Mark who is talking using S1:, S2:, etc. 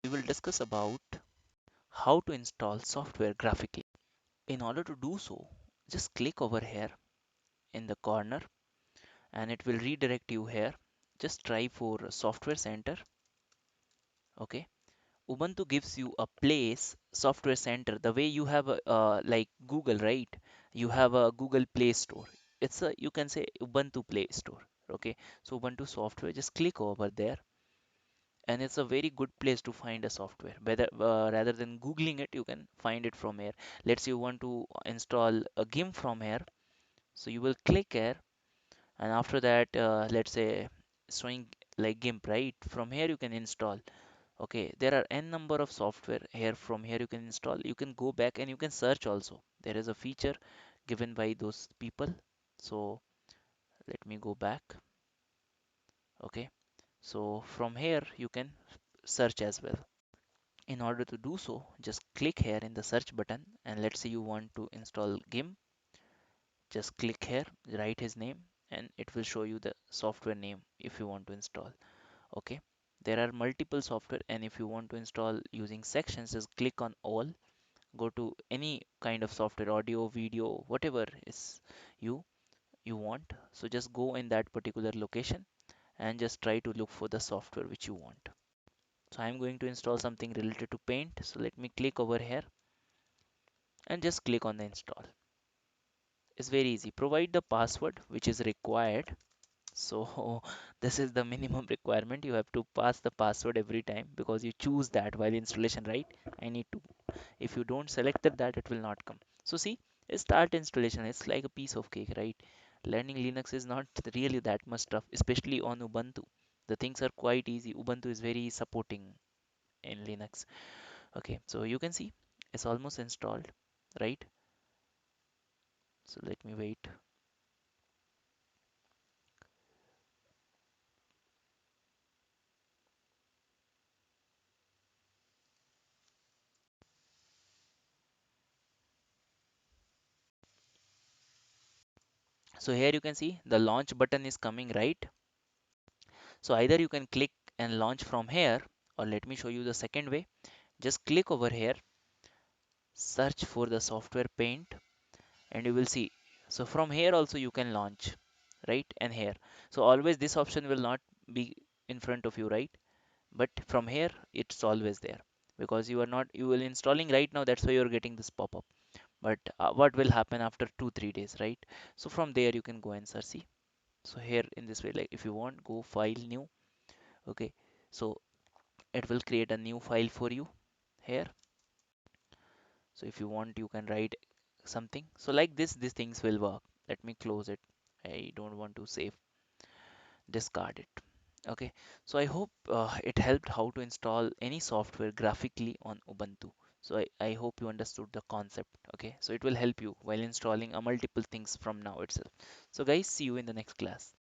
S1: we will discuss about how to install software graphically. In order to do so, just click over here in the corner and it will redirect you here. Just try for Software Center. Okay. Ubuntu gives you a place, Software Center, the way you have a, like Google, right? You have a Google Play Store. It's a, you can say Ubuntu Play Store. Okay. So Ubuntu software, just click over there and it's a very good place to find a software. Whether rather than googling it, you can find it from here. Let's say you want to install a GIMP from here, so you will click here, and after that, let's say showing like GIMP, right? From here you can install. Okay, there are n number of software here. From here you can install. You can go back and you can search also. There is a feature given by those people. So let me go back. Okay, so from here you can search as well. In order to do so, just click here in the search button and let's say you want to install GIMP. Just click here, write his name, and it will show you the software name if you want to install. Okay, there are multiple software, and if you want to install using sections, just click on all. Go to any kind of software, audio, video, whatever is you you want. So just go in that particular location and just try to look for the software which you want. So I'm going to install something related to paint. So let me click over here and just click on the install. It's very easy. Provide the password which is required. So this is the minimum requirement. You have to pass the password every time because you choose that while installation, right? I need to. If you don't select that, it will not come. So see, start installation. It's like a piece of cake, right? Learning Linux is not really that much tough, especially on Ubuntu. The things are quite easy. Ubuntu is very supporting in Linux. Okay, so you can see it's almost installed, right? So let me wait. So here you can see the launch button is coming, right? So either you can click and launch from here, or let me show you the second way. Just click over here, search for the software paint, and you will see. So from here also you can launch, right? And here. So always this option will not be in front of you, right? But from here it's always there because you are not you will installing right now. That's why you're getting this pop-up. But what will happen after 2 3 days, right? So from there you can go and search. See. So here in this way, like if you want, go file new. Okay. So it will create a new file for you here. So if you want, you can write something. So like this, these things will work. Let me close it. I don't want to save, discard it. Okay. So I hope it helped how to install any software graphically on Ubuntu. So I hope you understood the concept. Okay. So it will help you while installing a multiple things from now itself. So guys, see you in the next class.